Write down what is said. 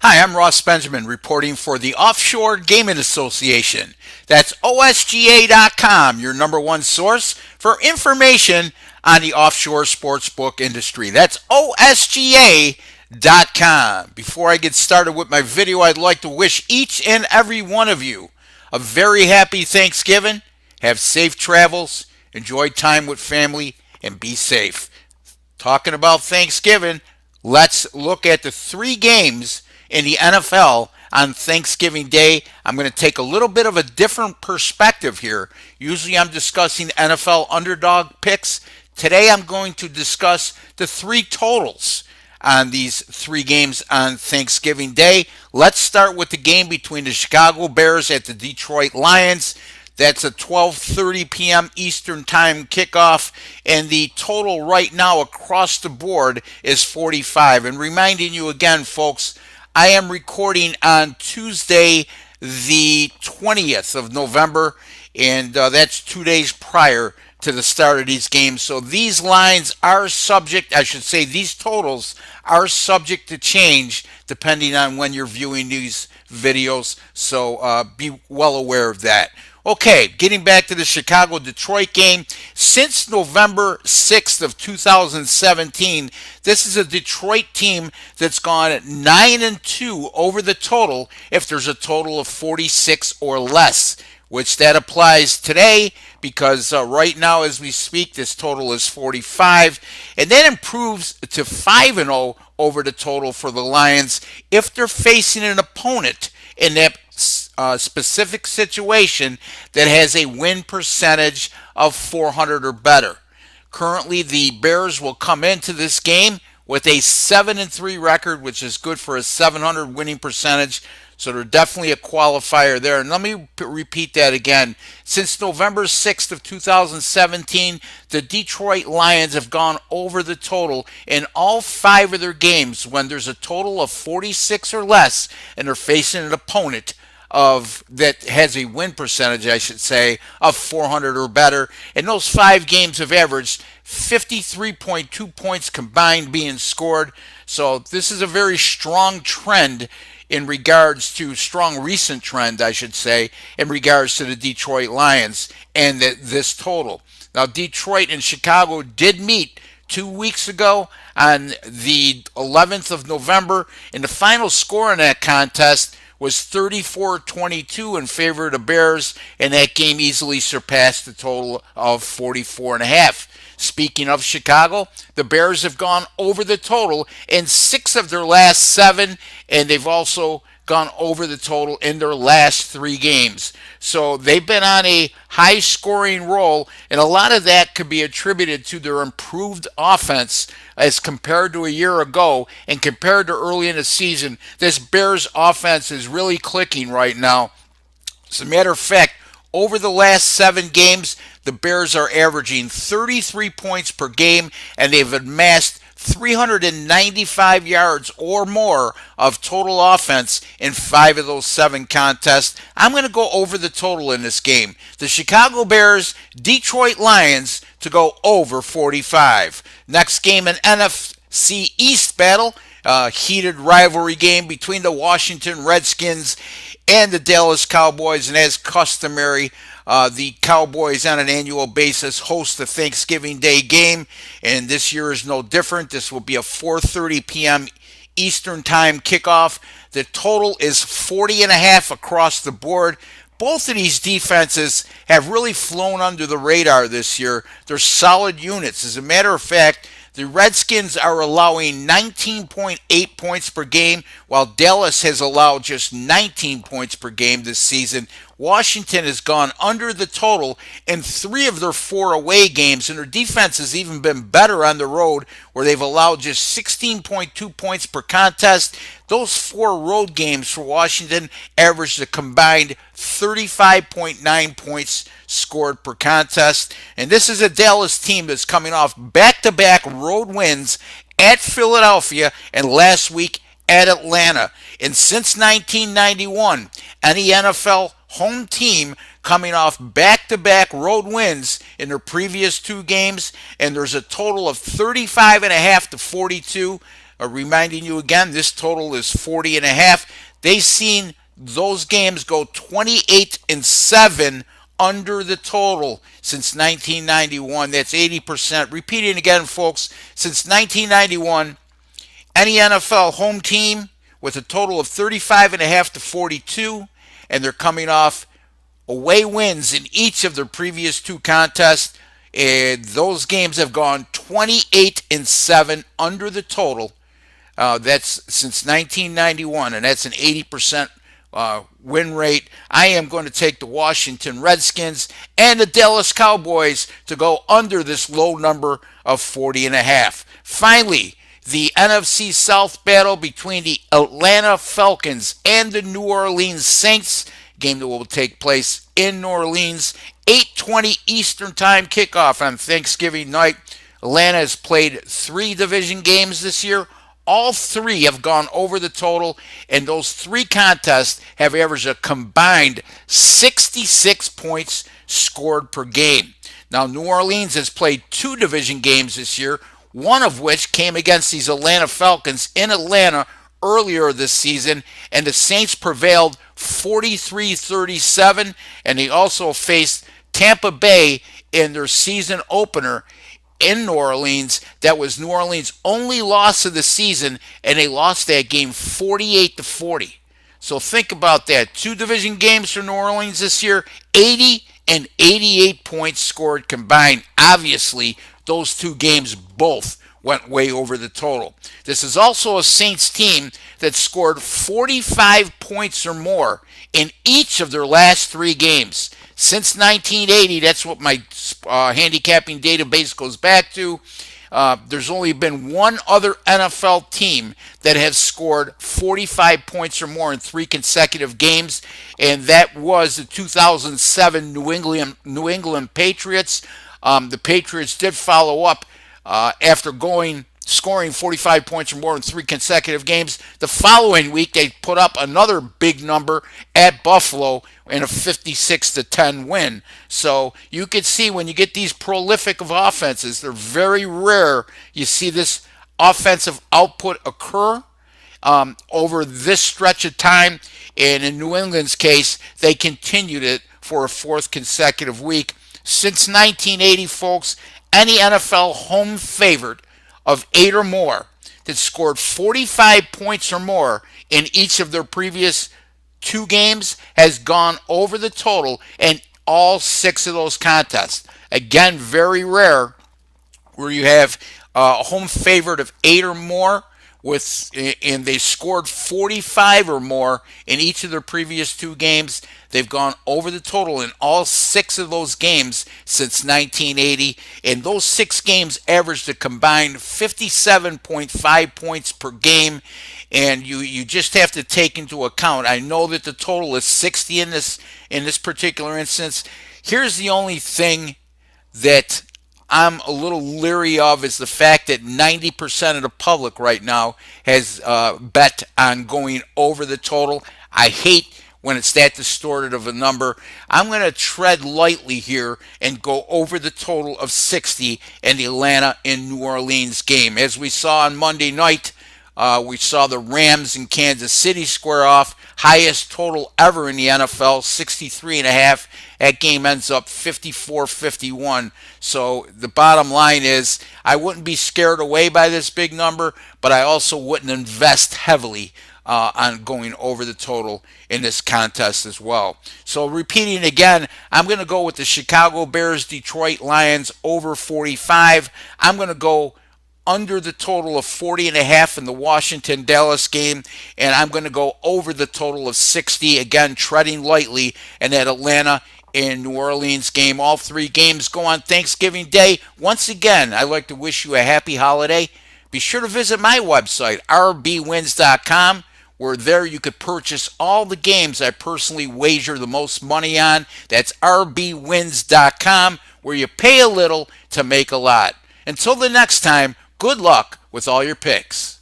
Hi, I'm Ross Benjamin reporting for the Offshore Gaming Association. That's OSGA.com, your number one source for information on the offshore sportsbook industry. That's OSGA.com. Before I get started with my video, I'd like to wish each and every one of you a very happy Thanksgiving. Have safe travels, enjoy time with family, and be safe. Talking about Thanksgiving, let's look at the three games in the NFL on Thanksgiving Day. I'm going to take a little bit of a different perspective here. Usually I'm discussing NFL underdog picks. Today I'm going to discuss the three totals on these three games on Thanksgiving Day. Let's start with the game between the Chicago Bears at the Detroit Lions. That's a 12:30 p.m. Eastern Time kickoff, and the total right now across the board is 45. And reminding you again, folks, I am recording on Tuesday, the 20th of November, and that's 2 days prior to the start of these games. So these lines are subject, I should say, these totals are subject to change depending on when you're viewing these videos. So be well aware of that. Okay, getting back to the Chicago-Detroit game, since November 6th of 2017, this is a Detroit team that's gone 9-2 over the total if there's a total of 46 or less, which that applies today because right now as we speak, this total is 45, and that improves to 5-0 over the total for the Lions if they're facing an opponent in that specific situation that has a win percentage of 400 or better. Currently, the Bears will come into this game with a 7-3 record, which is good for a 700 winning percentage. So they're definitely a qualifier there. And let me repeat that again. Since November 6th of 2017, the Detroit Lions have gone over the total in all five of their games when there's a total of 46 or less and they're facing an opponent of that has a win percentage, I should say, of 400 or better. And those five games have averaged 53.2 points combined being scored. So this is a very strong trend in regards to strong recent trend, I should say, in regards to the Detroit Lions and this total. Now, Detroit and Chicago did meet 2 weeks ago on the 11th of November, and the final score in that contest was 34-22 in favor of the Bears, and that game easily surpassed the total of 44.5. Speaking of Chicago, the Bears have gone over the total in 6 of their last 7, and they've also gone over the total in their last 3 games. So they've been on a high scoring roll, and a lot of that could be attributed to their improved offense as compared to a year ago and compared to early in the season. This Bears offense is really clicking right now. As a matter of fact, over the last 7 games, the Bears are averaging 33 points per game, and they've amassed 395 yards or more of total offense in 5 of those 7 contests. I'm going to go over the total in this game. The Chicago Bears, Detroit Lions to go over 45. Next game, an NFC East battle, heated rivalry game between the Washington Redskins and the Dallas Cowboys, and as customary, the Cowboys on an annual basis host the Thanksgiving Day game, and this year is no different. This will be a 4:30 p.m. Eastern Time kickoff. The total is 40.5 across the board. Both of these defenses have really flown under the radar this year. They're solid units. As a matter of fact, the Redskins are allowing 19.8 points per game, while Dallas has allowed just 19 points per game this season. Washington has gone under the total in 3 of their 4 away games, and their defense has even been better on the road, where they've allowed just 16.2 points per contest. Those 4 road games for Washington averaged a combined 35.9 points scored per contest. And this is a Dallas team that's coming off back-to-back road wins at Philadelphia and last week at Atlanta. And since 1991, any NFL home team coming off back-to-back road wins in their previous 2 games, and there's a total of 35.5 to 42. Reminding you again, this total is 40 and a half. They've seen those games go 28-7 under the total since 1991. That's 80%. Repeating again, folks, since 1991, any NFL home team with a total of 35 and a half to 42, and they're coming off away wins in each of their previous two contests. And those games have gone 28-7 under the total. That's since 1991, and that's an 80% win rate. I am going to take the Washington Redskins and the Dallas Cowboys to go under this low number of 40 and a half. Finally, the NFC South battle between the Atlanta Falcons and the New Orleans Saints, game that will take place in New Orleans, 8:20 Eastern Time kickoff on Thanksgiving night. Atlanta has played 3 division games this year. All 3 have gone over the total, and those 3 contests have averaged a combined 66 points scored per game. Now, New Orleans has played 2 division games this year, one of which came against these Atlanta Falcons in Atlanta earlier this season, and the Saints prevailed 43-37, and they also faced Tampa Bay in their season opener in New Orleans. That was New Orleans' only loss of the season, and they lost that game 48-40. So think about that. 2 division games for New Orleans this year, 80 and 88 points scored combined. Obviously, those 2 games both went way over the total. This is also a Saints team that scored 45 points or more in each of their last 3 games. Since 1980, that's what my handicapping database goes back to. There's only been one other NFL team that has scored 45 points or more in 3 consecutive games, and that was the 2007 New England Patriots. The Patriots did follow up after scoring 45 points or more in 3 consecutive games. The following week, they put up another big number at Buffalo in a 56-10 win. So you can see when you get these prolific of offenses, they're very rare. You see this offensive output occur over this stretch of time. And in New England's case, they continued it for a 4th consecutive week. Since 1980, folks, any NFL home favorite of 8 or more that scored 45 points or more in each of their previous 2 games has gone over the total in all 6 of those contests. Again, very rare where you have a home favorite of 8 or more and they scored 45 or more in each of their previous 2 games. They've gone over the total in all 6 of those games since 1980, and those 6 games averaged a combined 57.5 points per game. And you just have to take into account, I know that the total is 60 in this particular instance. Here's the only thing that I'm a little leery of is the fact that 90% of the public right now has bet on going over the total. I hate when it's that distorted of a number. I'm going to tread lightly here and go over the total of 60 in the Atlanta and New Orleans game. As we saw on Monday night, we saw the Rams in Kansas City square off. Highest total ever in the NFL, 63.5. That game ends up 54-51. So the bottom line is I wouldn't be scared away by this big number, but I also wouldn't invest heavily on going over the total in this contest as well. So repeating again, I'm going to go with the Chicago Bears, Detroit Lions over 45. I'm going to go under the total of 40.5 in the Washington-Dallas game, and I'm going to go over the total of 60, again, treading lightly in that Atlanta and New Orleans game. All 3 games go on Thanksgiving Day. Once again, I'd like to wish you a happy holiday. Be sure to visit my website, rbwins.com, where there you could purchase all the games I personally wager the most money on. That's rbwins.com, where you pay a little to make a lot. Until the next time, good luck with all your picks.